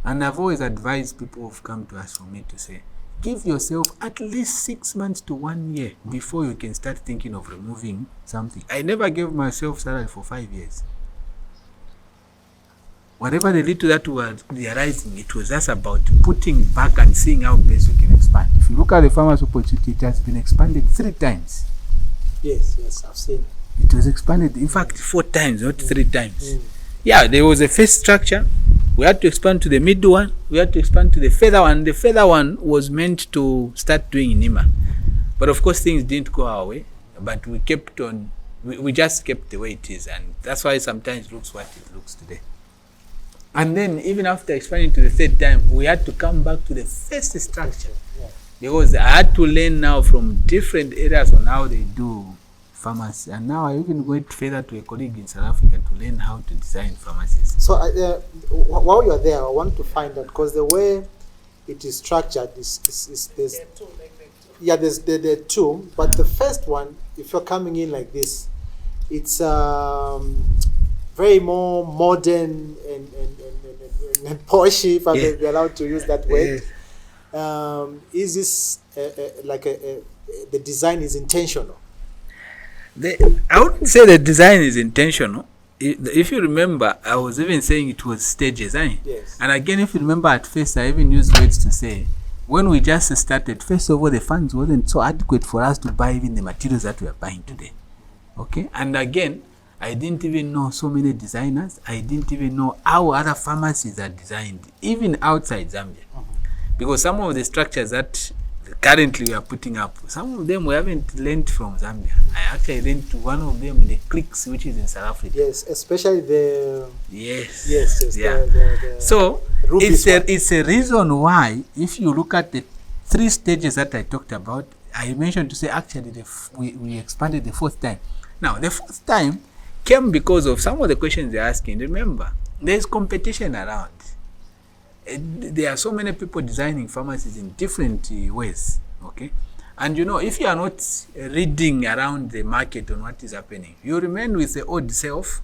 And I've always advised people who've come to us for me to say, give yourself at least 6 months to 1 year before you can start thinking of removing something. I never gave myself salary for 5 years. Whatever the little that was realizing, it was just about putting back and seeing how best we can expand. If you look at the farmers' opportunity, it has been expanded 3 times. Yes, I've seen it. It was expanded, in fact, 4 times, not 3 times. Yeah, there was a first structure. We had to expand to the middle one. We had to expand to the further one. The further one was meant to start doing Nima. But of course, things didn't go our way. But we kept on, we just kept the way it is. And that's why sometimes it looks what it looks today. And then even after expanding to the 3rd time, we had to come back to the first structure. because I had to learn now from different areas on how they do pharmacy, and now I even went further to a colleague in South Africa to learn how to design pharmacies. So while you are there, I want to find out, because the way it is structured is there's there are two, but the first one, if you're coming in like this, it's very more modern and posh, if I may be allowed to use that word. Is this the design is intentional? I wouldn't say the design is intentional. If you remember, I was even saying it was stages, eh? Yes. And again, if you remember, at first I even used words to say, when we just started, first of all, the funds wasn't so adequate for us to buy even the materials that we are buying today. Okay? And again, I didn't even know so many designers. I didn't even know how other pharmacies are designed, even outside Zambia. Because some of the structures that currently we are putting up, some of them we haven't learned from Zambia. I actually learned to one of them in the cliques, which is in South Africa. Yes, especially the... Yes. Yeah. So, it's a reason why, if you look at the 3 stages that I talked about, I mentioned to say actually we expanded the 4th time. Now, the 4th time came because of some of the questions they're asking. Remember, there's competition around. There are so many people designing pharmacies in different ways, okay? And you know, if you are not reading around the market on what is happening, you remain with the old self,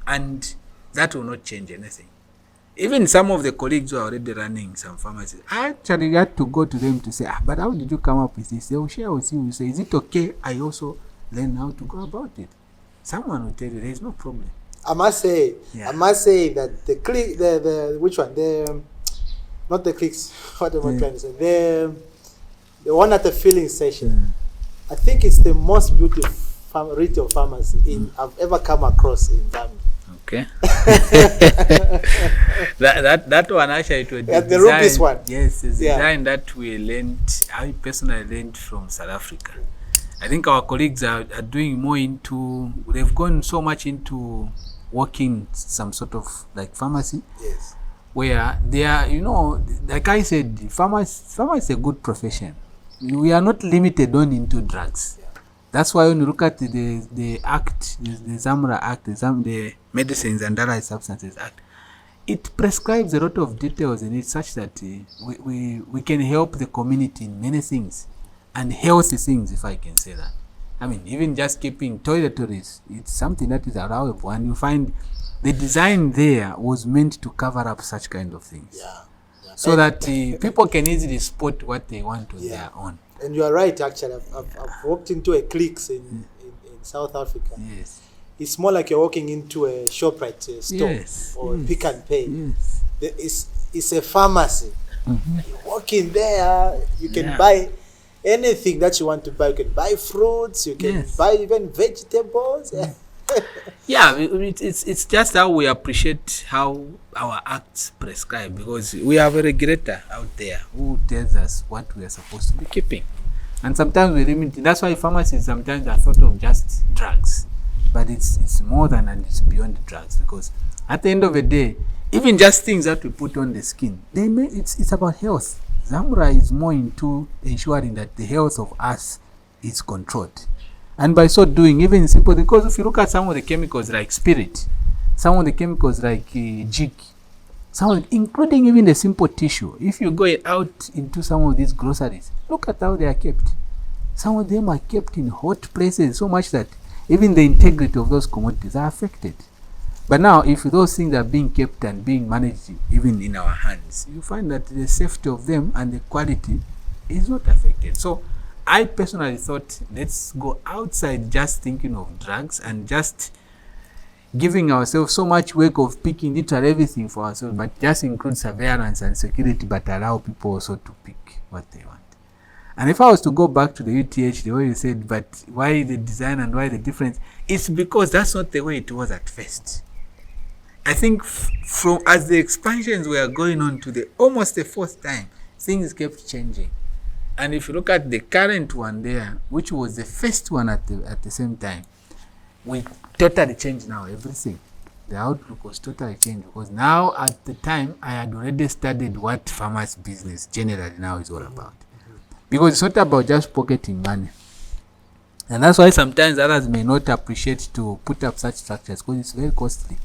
and that will not change anything. Even some of the colleagues who are already running some pharmacies, I actually had to go to them to say, but how did you come up with this? They will share with you. You say, is it okay? I also learn how to go about it. Someone will tell you there is no problem. I must say that the which one? Not the clicks. What am I trying to say? The one at the filling station. I think it's the most beautiful retail pharmacy I've ever come across in Zambia. Okay. that one actually, it was the Rubis one. Yes, it's design that we learned. I personally learned from South Africa. I think our colleagues are doing more into. They've gone so much into working some sort of like pharmacy. Yes. Where they are, you know, like I said, pharmacy is a good profession. We are not limited on into drugs. Yeah. That's why when you look at the Act, the Zamra Act, the Medicines and Allied Substances Act, it prescribes a lot of details in it such that we can help the community in many things, and healthy things, if I can say that. I mean, even just keeping toiletries, it's something that is allowable, and you find the design there was meant to cover up such kind of things. Yeah. So that people can easily spot what they want on their own. And you are right, actually. I've walked into a Clicks in South Africa. Yes. It's more like you're walking into a ShopRite store or Pick and Pay. Yes. It's a pharmacy. Mm-hmm. You walk in there, you can buy anything that you want to buy. You can buy fruits, you can buy even vegetables. It's just how we appreciate how our acts prescribe, because we have a regulator out there who tells us what we are supposed to be keeping, and sometimes we limit. That's why pharmacies sometimes are thought of just drugs, but it's more than, and it's beyond drugs, because at the end of the day, even just things that we put on the skin, it's about health. Zamra is more into ensuring that the health of us is controlled. And by so doing, even simple, because if you look at some of the chemicals like spirit, some of the chemicals like jig, including even the simple tissue, if you go out into some of these groceries, look at how they are kept. Some of them are kept in hot places so much that even the integrity of those commodities are affected. But now, if those things are being kept and being managed even in our hands, you find that the safety of them and the quality is not affected. So I personally thought, let's go outside just thinking of drugs and just giving ourselves so much work of picking literally everything for ourselves, but just include surveillance and security, but allow people also to pick what they want. And if I was to go back to the UTH, the way you said, but why the design and why the difference, it's because that's not the way it was at first. I think from as the expansions were going on to almost the 4th time, things kept changing. And if you look at the current one there, which was the first one at the same time, we totally changed now everything. The outlook was totally changed, because now at the time I had already studied what pharmacy business generally now is all about. because it's not about just pocketing money. And that's why sometimes others may not appreciate to put up such structures, because it's very costly.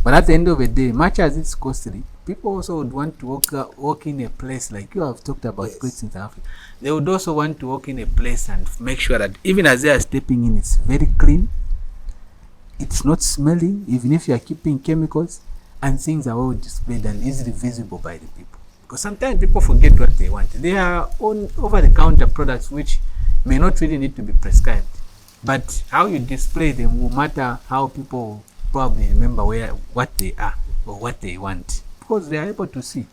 But at the end of the day, much as it's costly, people also would want to walk in a place like you have talked about, yes, in South Africa. They would also want to walk in a place and make sure that even as they are stepping in, it's very clean, it's not smelling, even if you are keeping chemicals, and things are well displayed and easily visible by the people. Because sometimes people forget what they want. They are on over-the-counter products which may not really need to be prescribed. But how you display them will matter how people probably remember what they are or what they want, because they are able to see.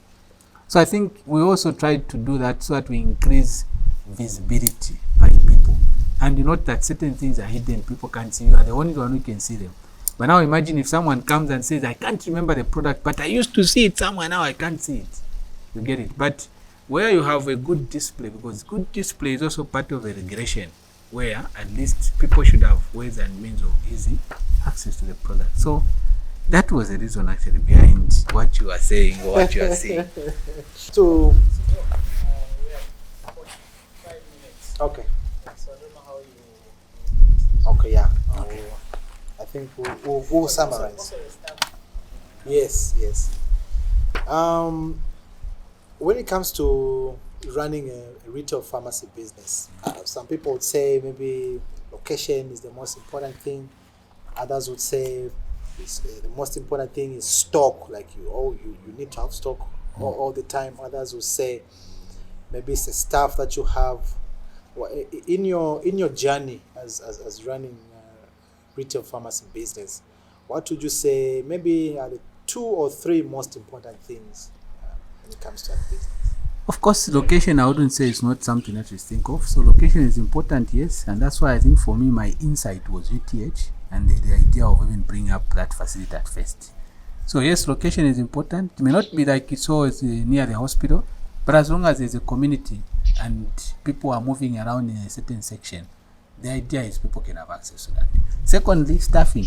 So I think we also try to do that so that we increase visibility by people. And you note that certain things are hidden, people can't see. You are the only one who can see them. But now imagine if someone comes and says, I can't remember the product, but I used to see it somewhere, now I can't see it. You get it? But where you have a good display, because good display is also part of a regulation, where at least people should have ways and means of easy access to the product. So that was the reason actually behind what you are saying or what you are saying. So, we have 45 minutes. Okay. So I don't know how you. Okay, yeah. Okay. I think we'll summarize. Yes. When it comes to running a retail pharmacy business, some people would say maybe location is the most important thing. Others would say the most important thing is stock, like you need to have stock all the time. Others would say maybe it's the staff that you have. In your journey as running retail pharmacy business, what would you say maybe are the 2 or 3 most important things when it comes to that business? Of course, location, I wouldn't say it's not something that you think of. So location is important, yes. And that's why I think for me, my insight was UTH and the idea of even bringing up that facility at first. So yes, location is important. It may not be like it's always near the hospital, but as long as there's a community and people are moving around in a certain section, the idea is people can have access to that. Secondly, staffing.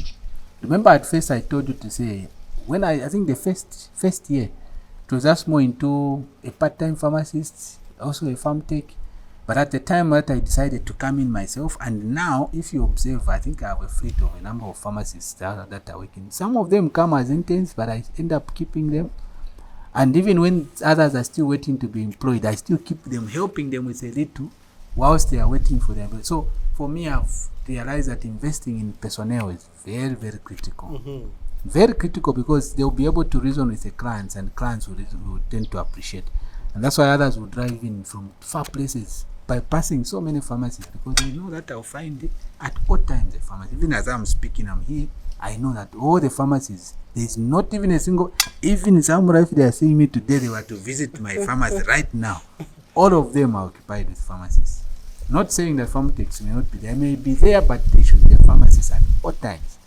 Remember at first I told you to say, when I think the first year, it was just more into a part-time pharmacist, also a farm tech. But at the time that I decided to come in myself, and now if you observe, I think I have a fleet of a number of pharmacists that are working. Some of them come as interns, but I end up keeping them. And even when others are still waiting to be employed, I still keep them, helping them with a little whilst they are waiting for them. So for me, I've realized that investing in personnel is very, very critical. Mm-hmm. Very critical, because they'll be able to reason with the clients, and clients will tend to appreciate. And that's why others will drive in from far places, bypassing so many pharmacies, because they know that I'll find it at all times a pharmacy. Even as I'm speaking, I'm here, I know that all the pharmacies, there's not even a single, even somewhere if they are seeing me today, they were to visit my pharmacy right now, all of them are occupied with pharmacies. Not saying that pharmaceutics may not be there, may be there, but they should be pharmacies at all times.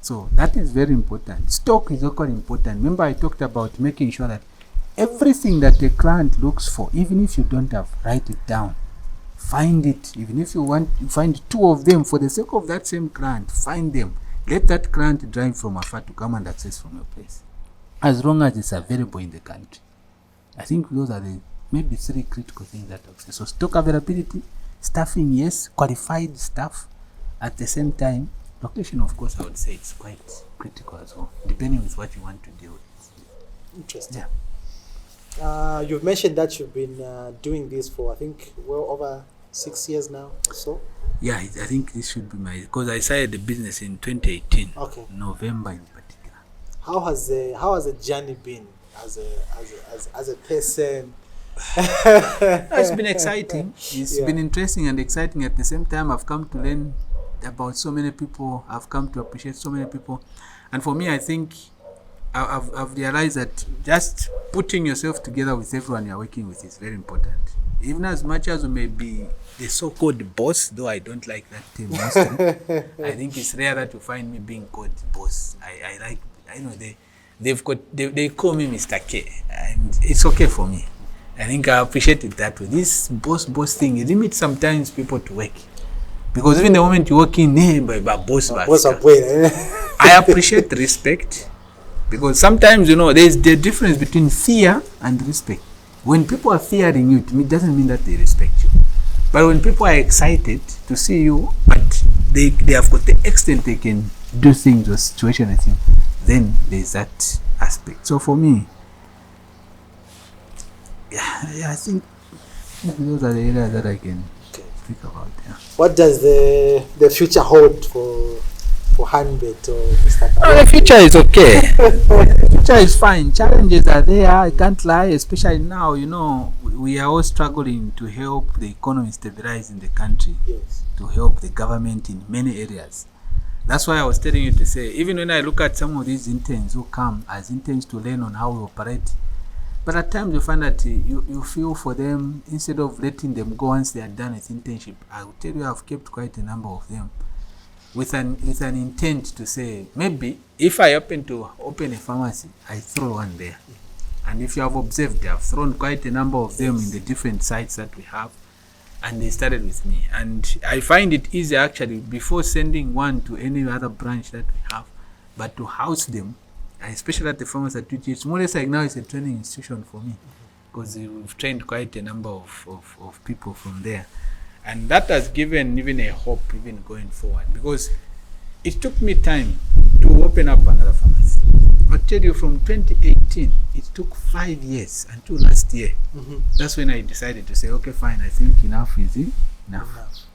So that is very important. Stock is also important. Remember I talked about making sure that everything that the client looks for, even if you don't have, write it down. Find it. Even if you want to find 2 of them for the sake of that same client, find them. Let that client drive from afar to come and access from your place. As long as it's available in the country. I think those are the maybe 3 critical things that I say. So stock availability, staffing, yes, qualified staff. At the same time, location, of course, I would say it's quite critical as well, depending on what you want to deal with. Interesting. Yeah. You've mentioned that you've been doing this for, I think, well over 6 years now or so. Yeah, I think this should be because I started the business in 2018. Okay. November in particular. How has the journey been as a person? It's been exciting. It's been interesting and exciting at the same time. I've come to learn about so many people. I've come to appreciate so many people, and for me, I think I've realized that just putting yourself together with everyone you're working with is very important. Even as much as you may be the so-called boss, though I don't like that term mostly, I think it's rare that you find me being called boss. They call me Mr. K, and it's okay for me. I think I appreciate it that way. This boss thing, it limits sometimes people to work. Because even the moment you walk in, boss, I appreciate respect. Because sometimes, there's the difference between fear and respect. When people are fearing you, it doesn't mean that they respect you. But when people are excited to see you, but they have got the extent they can do things or situation with you, then there's that aspect. So for me, I think those are the areas that I can speak about. Yeah. What does the future hold for Hanbet or Mr. Kalumbi? The future is okay. The future is fine. Challenges are there. I can't lie, especially now. We are all struggling to help the economy stabilize in the country. Yes. To help the government in many areas. That's why I was telling you to say, even when I look at some of these interns who come as interns to learn on how we operate, but at times you find that you feel for them, instead of letting them go once they are done with internship. I will tell you, I've kept quite a number of them with an intent to say, maybe if I open a pharmacy, I throw one there. And if you have observed, I've thrown quite a number of them in the different sites that we have, and they started with me. And I find it easy actually, before sending one to any other branch that we have, but to house them, especially at the pharmacy at UTH. It's more or less like now it's a training institution for me, because we've trained quite a number of people from there. And that has given even a hope even going forward, because it took me time to open up another pharmacy. I'll tell you, from 2018, it took 5 years until last year. That's when I decided to say, okay, fine, I think enough is enough.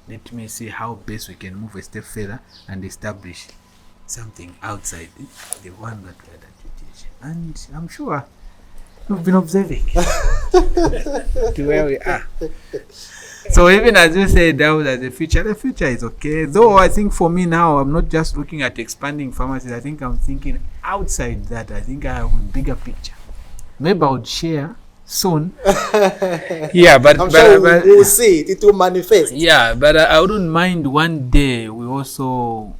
Let me see how best we can move a step further and establish something outside the one that we had at UTH. And I'm sure you've been observing to where we are. So even as you said, that the future is okay. Though I think for me now, I'm not just looking at expanding pharmacies. I think I'm thinking outside that. I think I have a bigger picture. Maybe I would share soon. Yeah, but I'm sure we'll see it. It will manifest. Yeah, but I wouldn't mind one day we also,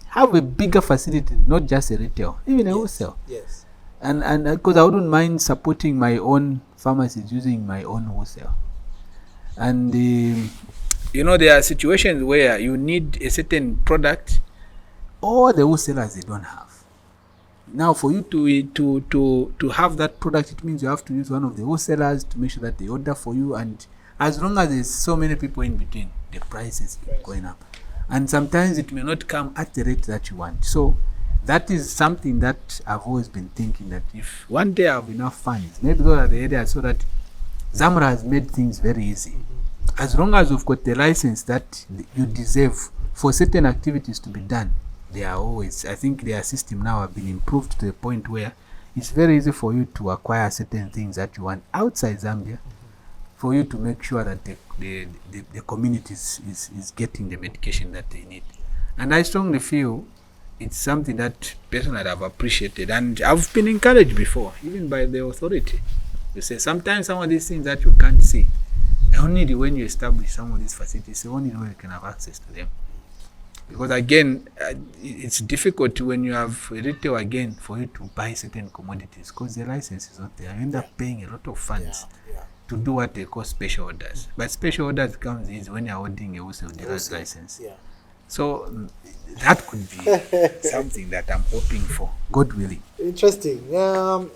have a bigger facility, not just a retail, even a wholesale. Yes. And because I wouldn't mind supporting my own pharmacies using my own wholesale. And there are situations where you need a certain product, or the wholesalers they don't have. Now, for you to have that product, it means you have to use one of the wholesalers to make sure that they order for you. And as long as there's so many people in between, the price is going up. And sometimes it may not come at the rate that you want. So that is something that I've always been thinking, that if one day I have enough funds, maybe those are the areas, so that Zamra has made things very easy. As long as you've got the license that you deserve for certain activities to be done, they are always, I think their system now have been improved to the point where it's very easy for you to acquire certain things that you want outside Zambia, for you to make sure that the community is getting the medication that they need. And I strongly feel it's something that personally I've appreciated, and I've been encouraged before, even by the authority. You say sometimes some of these things that you can't see, only when you establish some of these facilities, only when you can have access to them. Because again, it's difficult when you have retail again for you to buy certain commodities, because the license is not there. You end up paying a lot of funds to do what they call special orders. But special orders comes easy when you're ordering a wholesale dealer's license. Yeah. So that could be something that I'm hoping for, God willing. Interesting.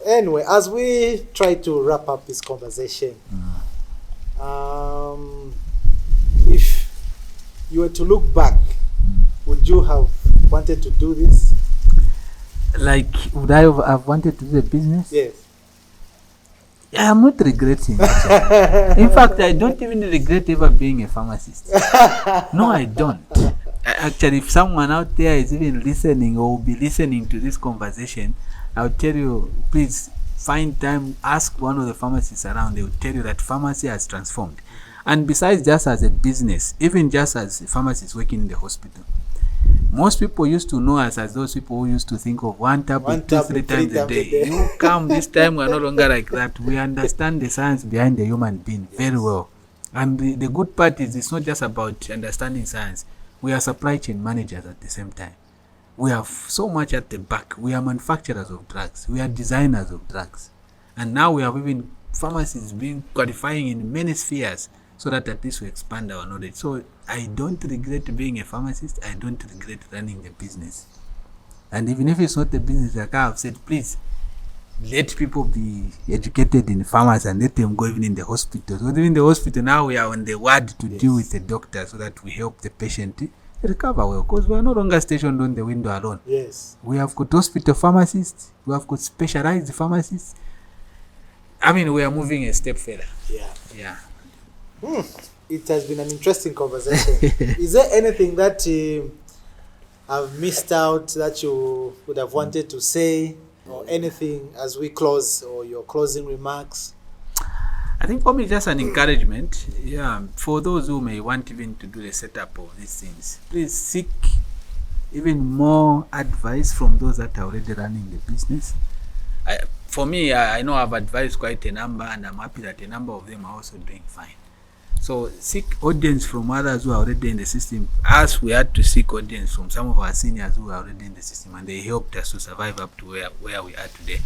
Anyway, as we try to wrap up this conversation, if you were to look back, would you have wanted to do this? Like, would I have wanted to do the business? Yes. Yeah, I'm not regretting. In fact, I don't even regret ever being a pharmacist. No, I don't. Actually, if someone out there is even listening or will be listening to this conversation, I'll tell you, please find time, ask one of the pharmacists around. They will tell you that pharmacy has transformed. And besides just as a business, even just as a pharmacist working in the hospital, most people used to know us as those people who used to think of one tablet 2-3 times a day. You come this time, we're no longer like that. We understand the science behind the human being very well. And the good part is, it's not just about understanding science. We are supply chain managers at the same time. We have so much at the back. We are manufacturers of drugs. We are designers of drugs. And now we have even pharmacists being qualifying in many spheres, so that at least we expand our knowledge. So I don't regret being a pharmacist. I don't regret running the business. And even if it's not the business, like I've said, please let people be educated in pharmacy and let them go even in the hospital. So even in the hospital now we are on the ward to deal with the doctor so that we help the patient recover well, because we are no longer stationed on the window alone. Yes. We have got hospital pharmacists, we have got specialized pharmacists. I mean, we are moving a step further. Yeah. It has been an interesting conversation. Is there anything that I've missed out that you would have wanted to say, or anything as we close, or your closing remarks? I think for me, just an encouragement. Yeah, for those who may want even to do the setup of these things, please seek even more advice from those that are already running the business. For me, I know I've advised quite a number, and I'm happy that a number of them are also doing fine. So seek audience from others who are already in the system, as we had to seek audience from some of our seniors who are already in the system, and they helped us to survive up to where we are today.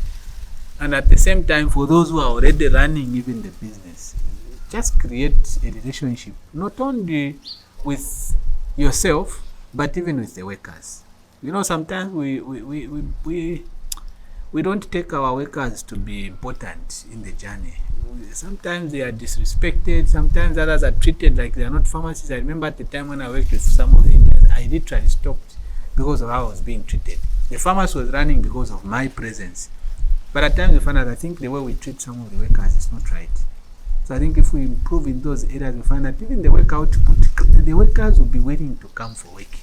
And at the same time, for those who are already running even the business, just create a relationship, not only with yourself, but even with the workers. You know, sometimes we don't take our workers to be important in the journey. Sometimes they are disrespected. Sometimes others are treated like they are not pharmacists. I remember at the time when I worked with some of the Indians, I literally stopped because of how I was being treated. The pharmacy was running because of my presence. But at times we find out, I think the way we treat some of the workers is not right. So I think if we improve in those areas, we find that even the work output, the workers will be waiting to come for work.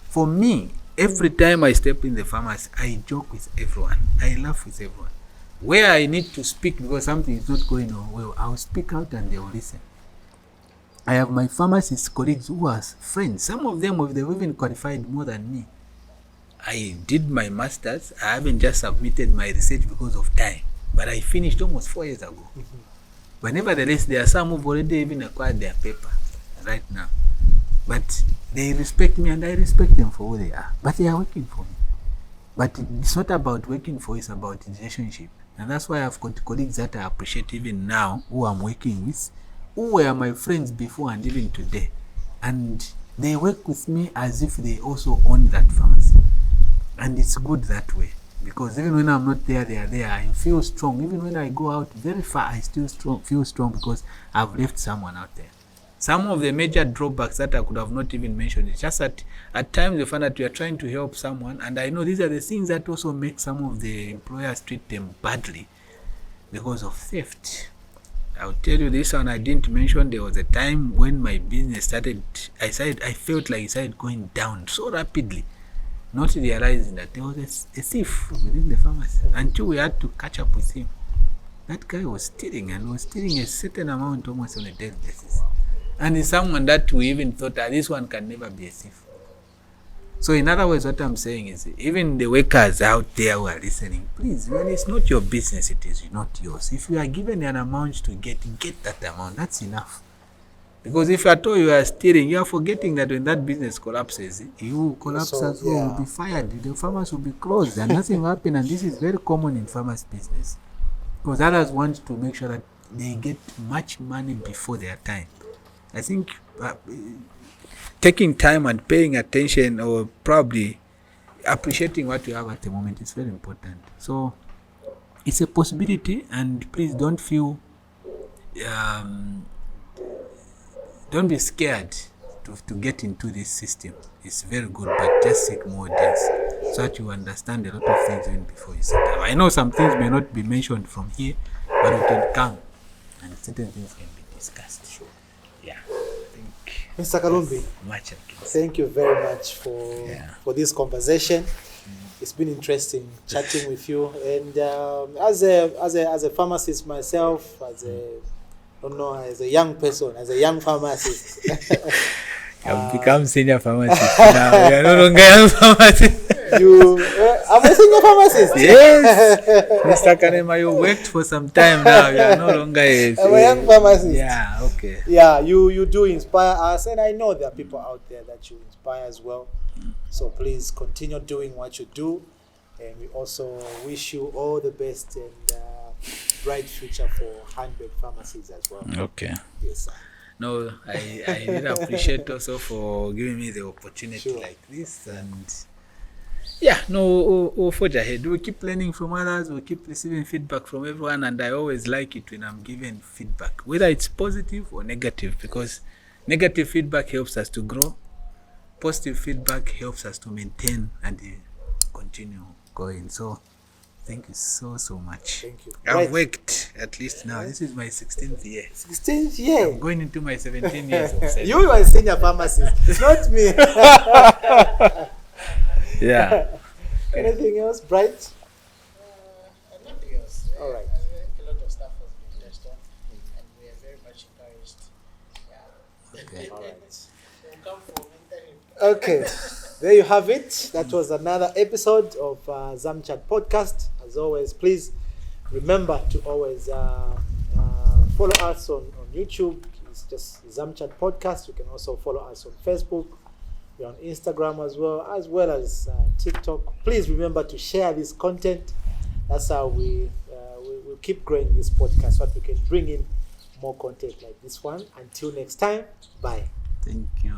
For me, every time I step in the pharmacy, I joke with everyone. I laugh with everyone. Where I need to speak because something is not going on well, I'll speak out and they will listen. I have my pharmacist colleagues who are friends. Some of them, they've even qualified more than me. I did my master's. I haven't just submitted my research because of time, but I finished almost 4 years ago. But nevertheless, there are some who've already even acquired their paper right now. But they respect me and I respect them for who they are. But they are working for me. But it's not about working for, it's about relationship. And that's why I've got colleagues that I appreciate even now, who I'm working with, who were my friends before and even today. And they work with me as if they also own that pharmacy. And it's good that way. Because even when I'm not there, they are there. I feel strong. Even when I go out very far, I still feel strong because I've left someone out there. Some of the major drawbacks that I could have not even mentioned is just that at times you find that we are trying to help someone, and I know these are the things that also make some of the employers treat them badly because of theft. I'll tell you this one I didn't mention. There was a time when my business started, I felt like it started going down so rapidly, not realizing that there was a thief within the pharmacy until we had to catch up with him. That guy was stealing, and was stealing a certain amount almost on a daily basis. And it's someone that we even thought that this one can never be a thief. So in other words, what I'm saying is, even the workers out there who are listening, please, when it's not your business, it is not yours. If you are given an amount to get that amount. That's enough. Because if at all you are stealing, you are forgetting that when that business collapses, you collapse as well, will be fired, the pharmacy will be closed, and nothing will happen. And this is very common in pharmacy business. Because others want to make sure that they get much money before their time. I think taking time and paying attention, or probably appreciating what you have at the moment, is very important. So it's a possibility, and please don't feel, don't be scared to get into this system. It's very good, but just seek more audience so that you understand a lot of things even before you set up. I know some things may not be mentioned from here, but we can come and certain things can be discussed. Yeah. Mr. Kalumbi, thank you very much for this conversation. It's been interesting chatting with you. And as a pharmacist myself, as a young person, as a young pharmacist, I've become senior pharmacist now. You are no longer young pharmacist. I'm a senior pharmacist. Yes, Mr. Kanema, you worked for some time now. You are no longer I'm a young pharmacist. Yeah, okay. Yeah, you do inspire us, and I know there are people out there that you inspire as well. So please continue doing what you do, and we also wish you all the best and bright future for Hanbet pharmacies as well. Okay. Yes, sir. No, I really appreciate also for giving me the opportunity like this, and Yeah, no, we'll forge ahead. We'll keep learning from others. We'll keep receiving feedback from everyone. And I always like it when I'm given feedback, whether it's positive or negative, because negative feedback helps us to grow. Positive feedback helps us to maintain and continue going. So thank you so much. Thank you. I've Right. worked at least now. This is my 16th year. 16th year. I'm going into my 17 years of service. You are a senior pharmacist, not me. Yeah. Anything else, Bright? Nothing else. All right. I think a lot of stuff has been touched on, and we are very much encouraged. Yeah. Okay. All right. We'll come for mentoring. Okay, there you have it. That was another episode of Zamchat Podcast. As always, please remember to always follow us on YouTube. It's just Zamchat Podcast. You can also follow us on Facebook. We're on Instagram as well as TikTok. Please remember to share this content. That's how we will keep growing this podcast so that we can bring in more content like this one. Until next time, bye. Thank you.